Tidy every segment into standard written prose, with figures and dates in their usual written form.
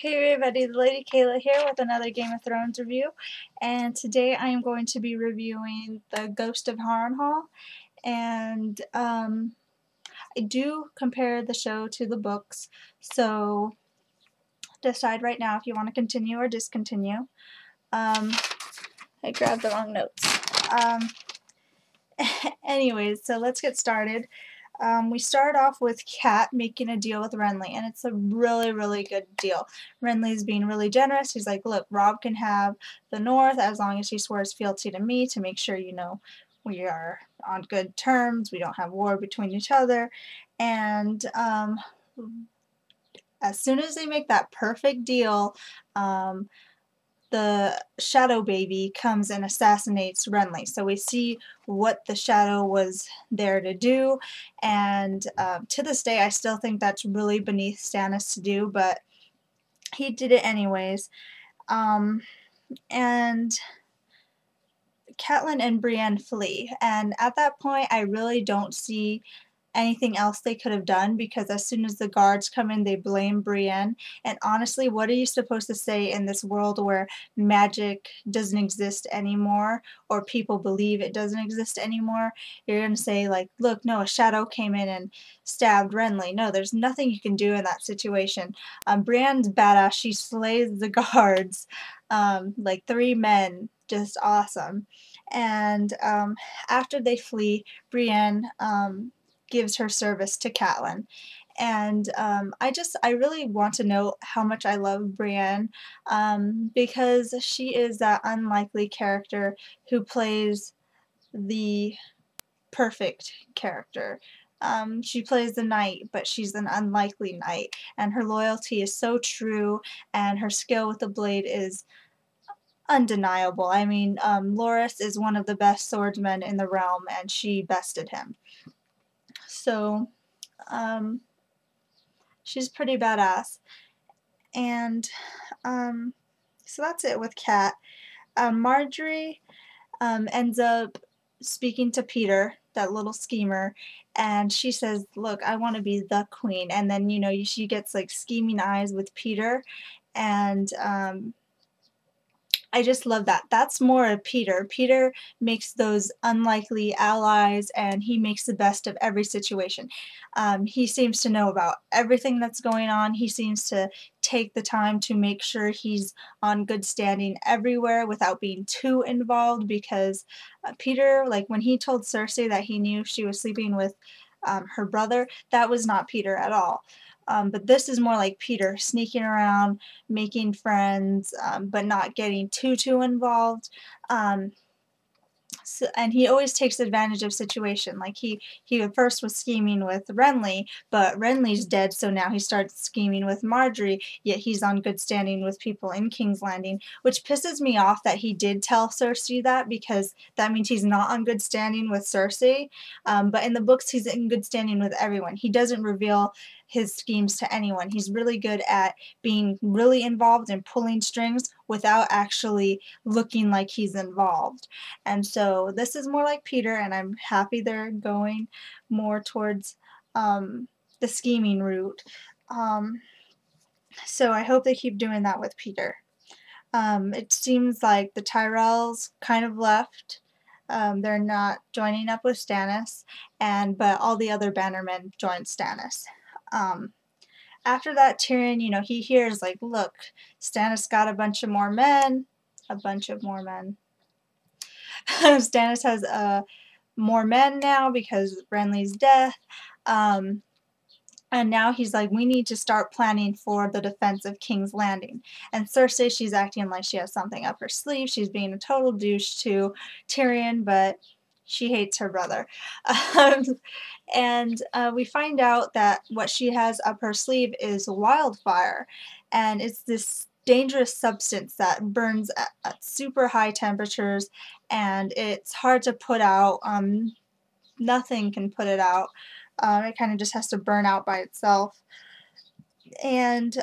Hey everybody, the Lady Kaylah here with another Game of Thrones review, and today I am going to be reviewing The Ghost of Harrenhal, and I do compare the show to the books, so decide right now if you want to continue or discontinue. I grabbed the wrong notes. Anyways, so let's get started. We start off with Cat making a deal with Renly, and it's a really good deal. Renly's being really generous. He's like, look, Robb can have the North as long as he swears fealty to me to make sure, you know, we are on good terms, we don't have war between each other, and as soon as they make that perfect deal, the Shadow Baby comes and assassinates Renly. So we see what the Shadow was there to do, and to this day I still think that's really beneath Stannis to do, but he did it anyways. And Catelyn and Brienne flee, and at that point I really don't see anything else they could have done, because as soon as the guards come in they blame Brienne, and honestly, what are you supposed to say in this world where magic doesn't exist anymore, or people believe it doesn't exist anymore? You're gonna say like, look, no, a shadow came in and stabbed Renly. No, there's nothing you can do in that situation. Brienne's badass. She slays the guards, like 3 men, just awesome. And after they flee, Brienne gives her service to Catelyn. And I really want to know how much I love Brienne, because she is that unlikely character who plays the perfect character. She plays the knight, but she's an unlikely knight, and her loyalty is so true, and her skill with the blade is undeniable. I mean, Loras is one of the best swordsmen in the realm, and she bested him. So, she's pretty badass. And, so that's it with Cat. Marjorie, ends up speaking to Peter, that little schemer, and she says, look, I want to be the queen. And then, you know, she gets like scheming eyes with Peter, and, I just love that. That's more of Peter. Peter makes those unlikely allies, and he makes the best of every situation. He seems to know about everything that's going on. He seems to take the time to make sure he's on good standing everywhere without being too involved, because Peter, like when he told Cersei that he knew she was sleeping with her brother, that was not Peter at all. But this is more like Peter, sneaking around, making friends, but not getting too involved. So, and he always takes advantage of situation. Like he at first was scheming with Renly, but Renly's dead, so now he starts scheming with Marjorie, yet he's on good standing with people in King's Landing, which pisses me off that he did tell Cersei that, because that means he's not on good standing with Cersei. But in the books he's in good standing with everyone. He doesn't reveal his schemes to anyone. He's really good at being really involved and pulling strings without actually looking like he's involved. And so this is more like Peter, and I'm happy they're going more towards the scheming route. So I hope they keep doing that with Peter. It seems like the Tyrells kind of left. They're not joining up with Stannis, but all the other bannermen joined Stannis. After that, Tyrion, you know, he hears like, look, Stannis got a bunch of more men. Stannis has more men now because Renly's death. And now he's like, we need to start planning for the defense of King's Landing. And Cersei, she's acting like she has something up her sleeve. She's being a total douche to Tyrion, but she hates her brother. And we find out that what she has up her sleeve is wildfire. And it's this dangerous substance that burns at super high temperatures, and it's hard to put out. Nothing can put it out. It kind of just has to burn out by itself. And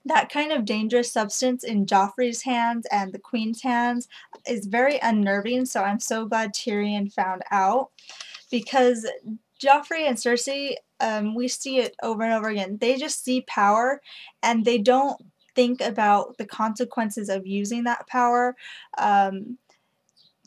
that kind of dangerous substance in Joffrey's hands and the Queen's hands is very unnerving, so I'm so glad Tyrion found out, because Joffrey and Cersei, we see it over and over again. They just see power and they don't think about the consequences of using that power.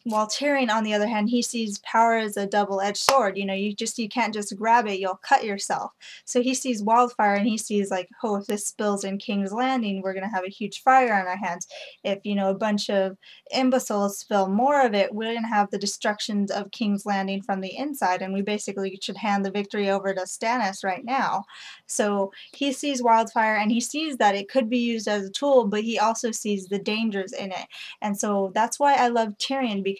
While Tyrion, on the other hand, he sees power as a double-edged sword. You know, you can't just grab it, you'll cut yourself. So he sees wildfire and he sees like, oh, if this spills in King's Landing, we're gonna have a huge fire on our hands. If, you know, a bunch of imbeciles spill more of it, we're gonna have the destructions of King's Landing from the inside, and we basically should hand the victory over to Stannis right now. So he sees wildfire and he sees that it could be used as a tool, but he also sees the dangers in it. And so that's why I love Tyrion, because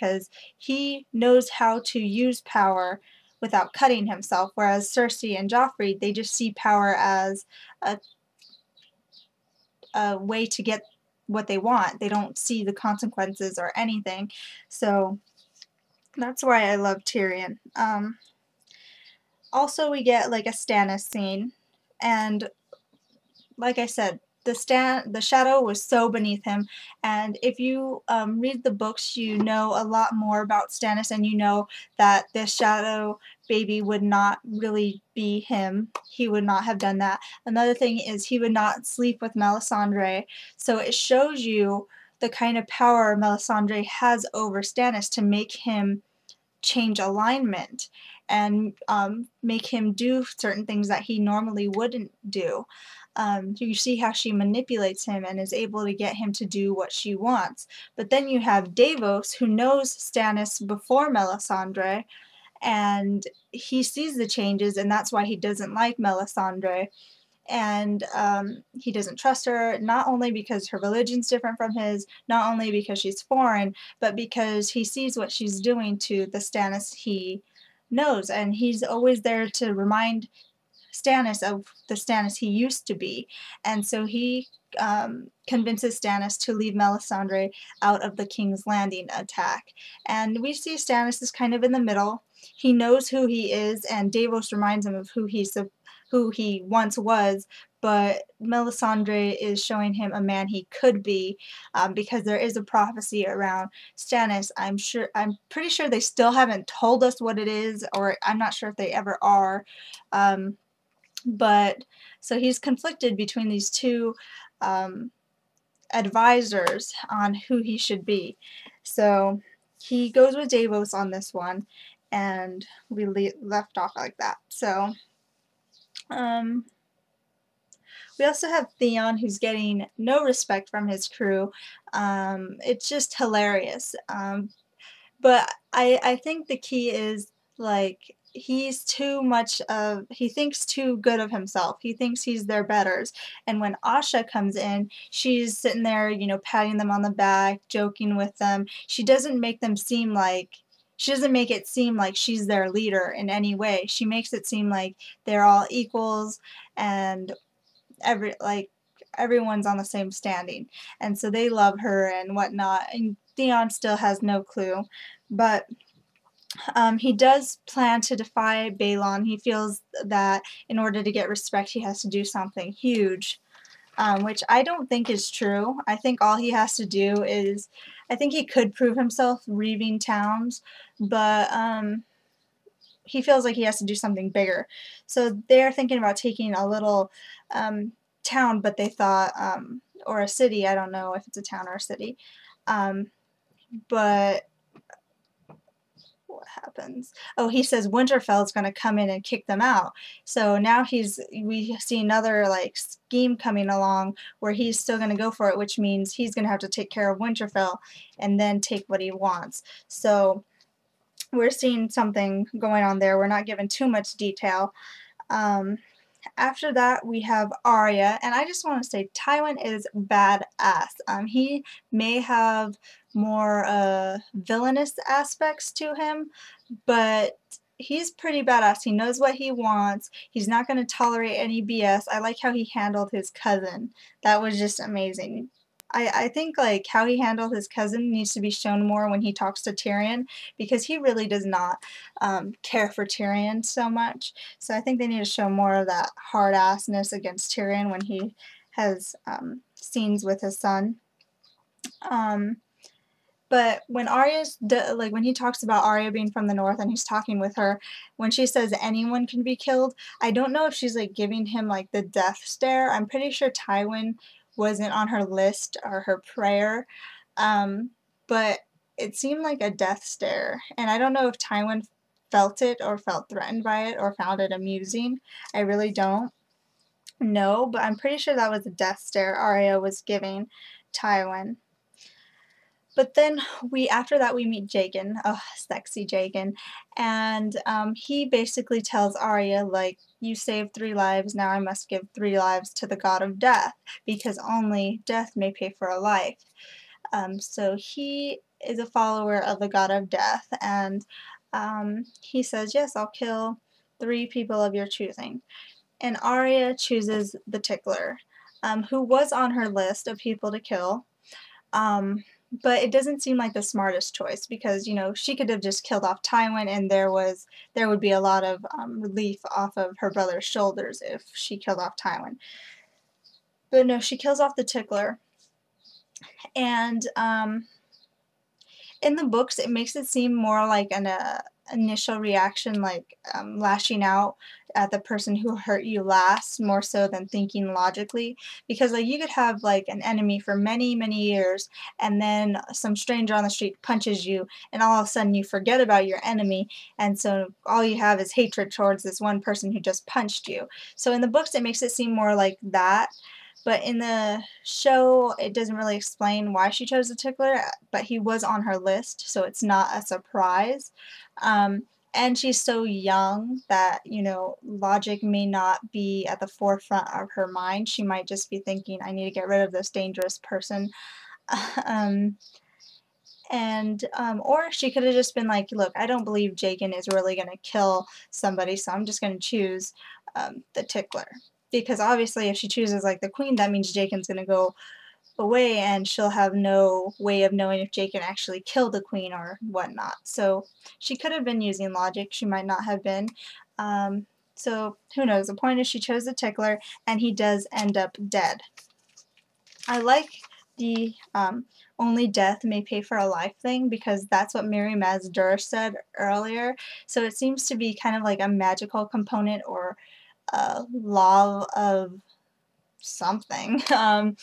he knows how to use power without cutting himself, whereas Cersei and Joffrey, they just see power as a way to get what they want. They don't see the consequences or anything. So that's why I love Tyrion. Also, we get like a Stannis scene, and like I said, the shadow was so beneath him, and if you read the books, you know a lot more about Stannis, and you know that this shadow baby would not really be him. He would not have done that. Another thing is he would not sleep with Melisandre, so it shows you the kind of power Melisandre has over Stannis to make him change alignment and make him do certain things that he normally wouldn't do. You see how she manipulates him and is able to get him to do what she wants. But then you have Davos, who knows Stannis before Melisandre, and he sees the changes, and that's why he doesn't like Melisandre. And he doesn't trust her, not only because her religion's different from his, not only because she's foreign, but because he sees what she's doing to the Stannis he knows, and he's always there to remind Stannis of the Stannis he used to be. And so he convinces Stannis to leave Melisandre out of the King's Landing attack. And we see Stannis is kind of in the middle. He knows who he is, and Davos reminds him of who he once was, but Melisandre is showing him a man he could be, because there is a prophecy around Stannis. I'm pretty sure they still haven't told us what it is, or I'm not sure if they ever are. But so he's conflicted between these two advisors on who he should be. So he goes with Davos on this one, and we left off like that. So we also have Theon, who's getting no respect from his crew. It's just hilarious. But I think the key is, like, he thinks too good of himself. He thinks he's their betters. And when Asha comes in, she's sitting there, you know, patting them on the back, joking with them. She doesn't make it seem like she's their leader in any way. She makes it seem like they're all equals, and everyone's on the same standing. And so they love her and whatnot. And Theon still has no clue. But he does plan to defy Balon. He feels that in order to get respect, he has to do something huge, which I don't think is true. I think all he has to do is, I think he could prove himself reaving towns, but he feels like he has to do something bigger. So they're thinking about taking a little town, but they thought, or a city, I don't know if it's a town or a city, but what happens? Oh, he says Winterfell's going to come in and kick them out. So now we see another like scheme coming along where he's still going to go for it, which means he's going to have to take care of Winterfell and then take what he wants. So we're seeing something going on there. We're not given too much detail. After that, we have Arya, and I just want to say Tywin is badass. He may have more villainous aspects to him, but he's pretty badass. He knows what he wants. He's not going to tolerate any BS. I like how he handled his cousin. That was just amazing. I think like how he handled his cousin needs to be shown more when he talks to Tyrion, because he really does not care for Tyrion so much. So I think they need to show more of that hard-assness against Tyrion when he has scenes with his son. But when when he talks about Arya being from the north and he's talking with her, when she says anyone can be killed, I don't know if she's like giving him like the death stare. I'm pretty sure Tywin wasn't on her list or her prayer, but it seemed like a death stare, and I don't know if Tywin felt it or felt threatened by it or found it amusing. I really don't know, but I'm pretty sure that was a death stare Arya was giving Tywin. But then after that we meet Jaqen, oh, sexy Jaqen, and he basically tells Arya, like, you saved 3 lives, now I must give 3 lives to the god of death, because only death may pay for a life. So he is a follower of the god of death, and he says, yes, I'll kill 3 people of your choosing. And Arya chooses the Tickler, who was on her list of people to kill. But it doesn't seem like the smartest choice because, you know, she could have just killed off Tywin and there would be a lot of relief off of her brother's shoulders if she killed off Tywin. But no, she kills off the Tickler. And in the books, it makes it seem more like an initial reaction, like lashing out at the person who hurt you last, more so than thinking logically. Because like you could have like an enemy for many, many years, and then some stranger on the street punches you, and all of a sudden you forget about your enemy, and so all you have is hatred towards this one person who just punched you. So in the books, it makes it seem more like that. But in the show, it doesn't really explain why she chose the Tickler, but he was on her list, so it's not a surprise. And she's so young that, you know, logic may not be at the forefront of her mind. She might just be thinking, I need to get rid of this dangerous person. Or she could have just been like, look, I don't believe Jaqen is really going to kill somebody, so I'm just going to choose the Tickler. Because obviously if she chooses like the queen, that means Jaqen's going to go away and she'll have no way of knowing if Jaqen actually killed the queen or whatnot. So she could have been using logic, she might not have been. So who knows, the point is she chose the Tickler and he does end up dead. I like the only death may pay for a life thing because that's what Mary Mazdur said earlier. So it seems to be kind of like a magical component or law of something. To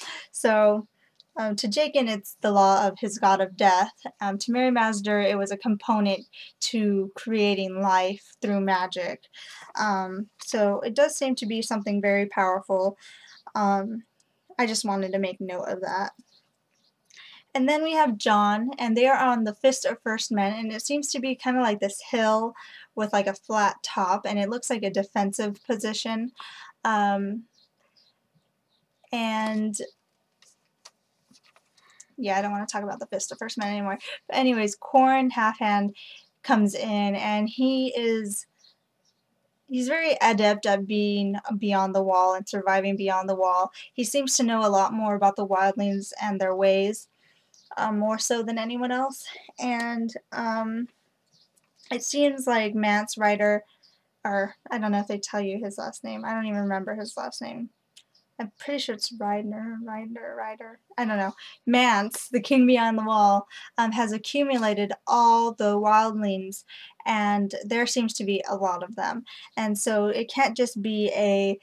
Jaqen, it's the law of his god of death. To Mary Mazdur, it was a component to creating life through magic. So it does seem to be something very powerful. I just wanted to make note of that. And then we have Jon, and they are on the Fist of First Men, and it seems to be kind of like this hill with like a flat top, and it looks like a defensive position. And yeah, I don't want to talk about the Fist of First Men anymore. But anyways, Qhorin Halfhand comes in, and he's very adept at being beyond the wall and surviving beyond the wall. He seems to know a lot more about the wildlings and their ways, more so than anyone else. And it seems like Mance Rider, or I don't know if they tell you his last name. I don't even remember his last name. I'm pretty sure it's Ryder. I don't know. Mance, the king beyond the wall, has accumulated all the wildlings, and there seems to be a lot of them. And so it can't just be a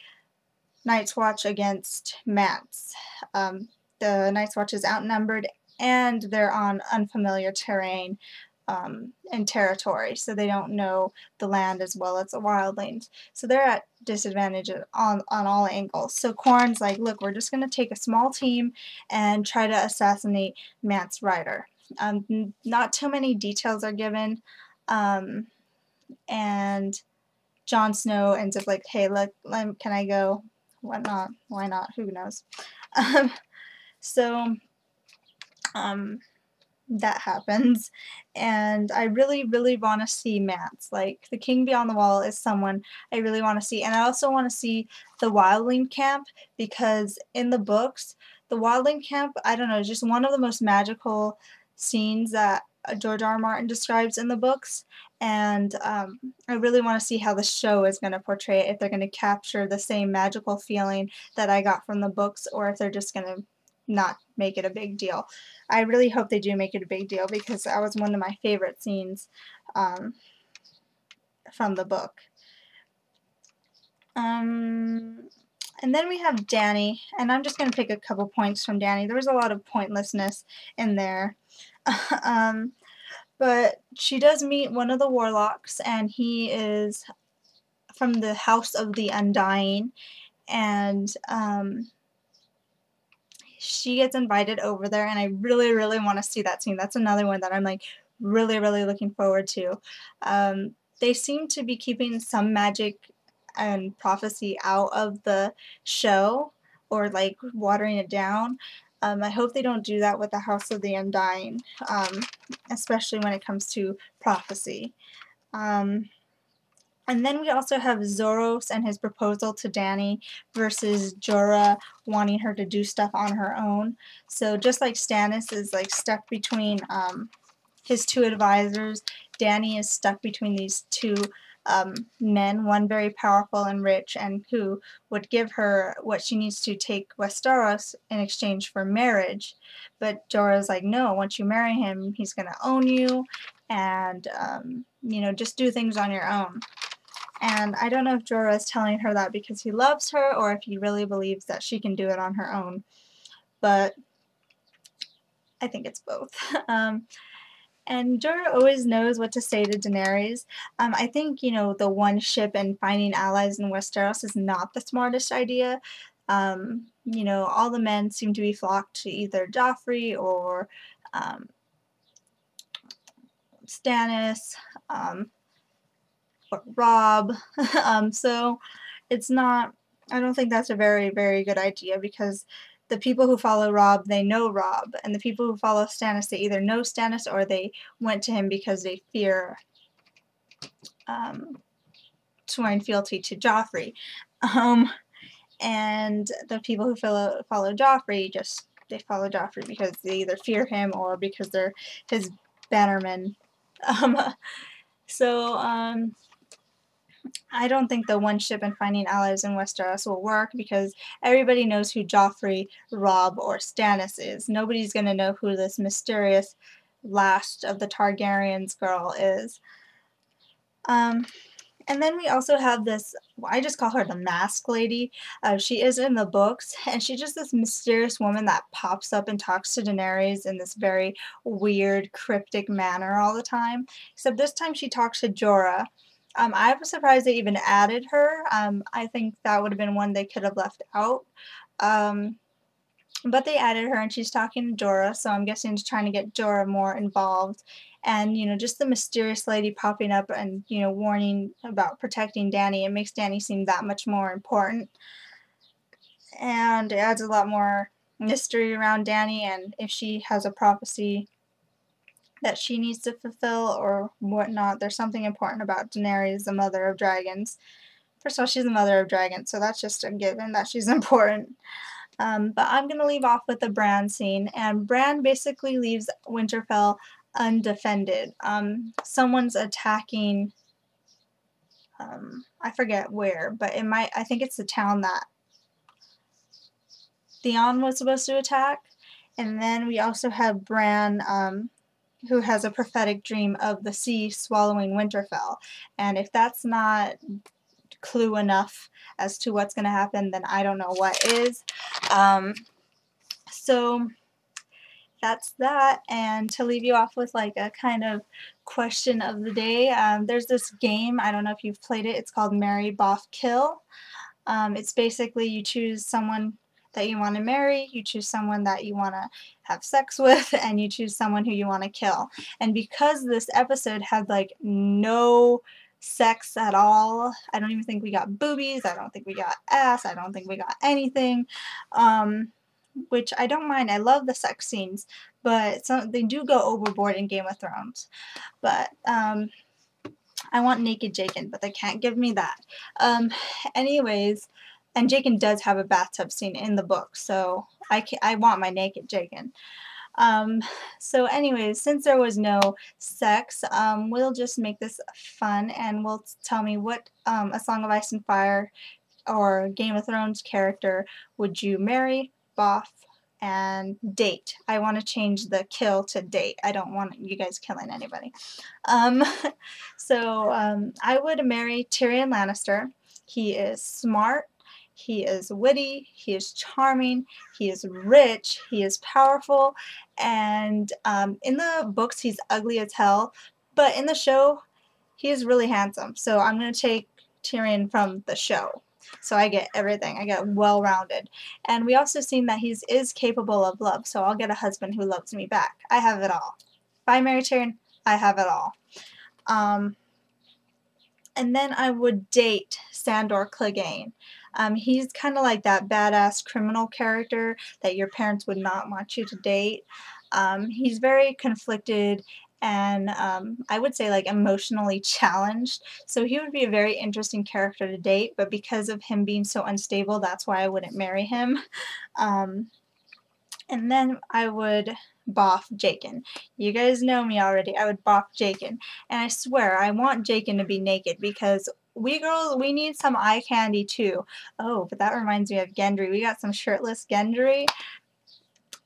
Night's Watch against Mance. The Night's Watch is outnumbered, and they're on unfamiliar terrain and territory, so they don't know the land as well as the wildlings. So they're at disadvantage on all angles. So Qhorin's like, look, we're just going to take a small team and try to assassinate Mance Rider. Not too many details are given, and Jon Snow ends up like, hey, look, can I go? What not? Why not? Who knows? That happens, and I really, really want to see Mance. Like, the King Beyond the Wall is someone I really want to see, and I also want to see the Wildling camp, because in the books, the Wildling camp, I don't know, is just one of the most magical scenes that George R. R. Martin describes in the books, and I really want to see how the show is going to portray it, if they're going to capture the same magical feeling that I got from the books, or if they're just going to not make it a big deal. I really hope they do make it a big deal because that was one of my favorite scenes from the book. And then we have Dany, and I'm just going to pick a couple points from Dany. There was a lot of pointlessness in there. But she does meet one of the warlocks, and he is from the House of the Undying, and she gets invited over there, and I really, really want to see that scene. That's another one that I'm like really, really looking forward to. They seem to be keeping some magic and prophecy out of the show, or like watering it down. I hope they don't do that with the House of the Undying, especially when it comes to prophecy. And then we also have Zoros and his proposal to Dany versus Jorah wanting her to do stuff on her own. So just like Stannis is like stuck between his two advisors, Dany is stuck between these two men, one very powerful and rich, and who would give her what she needs to take Westeros in exchange for marriage. But Jorah's like, no, once you marry him, he's going to own you, and, you know, just do things on your own. And I don't know if Jorah is telling her that because he loves her or if he really believes that she can do it on her own. But I think it's both. And Jorah always knows what to say to Daenerys. I think, you know, the one ship and finding allies in Westeros is not the smartest idea. You know, all the men seem to be flocked to either Joffrey or Stannis, or Robb. So it's not, I don't think that's a very, very good idea, because the people who follow Robb, they know Robb, and the people who follow Stannis, they either know Stannis or they went to him because they fear swearing fealty to Joffrey. And the people who follow Joffrey, they follow Joffrey because they either fear him or because they're his bannermen. I don't think the one ship and finding allies in Westeros will work, because everybody knows who Joffrey, Robb, or Stannis is. Nobody's going to know who this mysterious last of the Targaryens girl is. And then we also have this, I just call her the Mask Lady. She is in the books, and she's just this mysterious woman that pops up and talks to Daenerys in this very weird, cryptic manner all the time. Except this time she talks to Jorah. I was surprised they even added her. I think that would have been one they could have left out. But they added her, and she's talking to Jorah, so I'm guessing she's trying to get Jorah more involved. And, you know, just the mysterious lady popping up and, you know, warning about protecting Dany, it makes Dany seem that much more important. And it adds a lot more mystery around Dany, and if she has a prophecy that she needs to fulfill or whatnot. There's something important about Daenerys, the mother of dragons. First of all, she's the mother of dragons, so that's just a given that she's important. But I'm going to leave off with the Bran scene, and Bran basically leaves Winterfell undefended. Someone's attacking, I forget where, but I think it's the town that Theon was supposed to attack. And then we also have Bran, who has a prophetic dream of the sea swallowing Winterfell. And if that's not clue enough as to what's going to happen, then I don't know what is. So that's that. And to leave you off with like a kind of question of the day, there's this game, I don't know if you've played it, it's called Marry, Boff, Kill. It's basically you choose someone that you want to marry, you choose someone that you want to have sex with, and you choose someone who you want to kill. And because this episode had like no sex at all, I don't even think we got boobies, I don't think we got ass, I don't think we got anything, which I don't mind. I love the sex scenes, but they do go overboard in Game of Thrones. But I want naked Jaqen, but they can't give me that. Anyways, and Jaqen does have a bathtub scene in the book, so I want my naked Jaqen. So anyways, since there was no sex, we'll just make this fun, and we'll tell me what A Song of Ice and Fire or Game of Thrones character would you marry, Boff, and date. I want to change the kill to date. I don't want you guys killing anybody. I would marry Tyrion Lannister. He is smart, he is witty, he is charming, he is rich, he is powerful, and in the books he's ugly as hell, but in the show he is really handsome. So I'm going to take Tyrion from the show. So I get everything. I get well-rounded. And we also seen that he is capable of love, so I'll get a husband who loves me back. I have it all. If I marry Tyrion, I have it all. And then I would date Sandor Clegane. He's kind of like that badass criminal character that your parents would not want you to date. He's very conflicted and I would say like emotionally challenged, so he would be a very interesting character to date, but because of him being so unstable, that's why I wouldn't marry him. And then I would Boff Jaqen. You guys know me already. I would Boff Jaqen. And I swear, I want Jaqen to be naked because we girls, we need some eye candy too. Oh, but that reminds me of Gendry. We got some shirtless Gendry.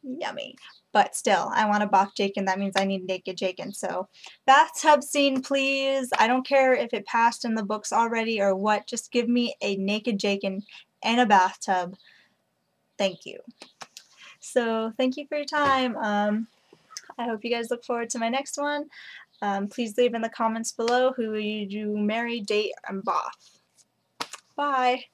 Yummy. But still, I want to Boff Jaqen. That means I need naked Jaqen. So, bathtub scene, please. I don't care if it passed in the books already or what. Just give me a naked Jaqen in a bathtub. Thank you. So thank you for your time. I hope you guys look forward to my next one. Please leave in the comments below who you marry, date, and Boff. Bye.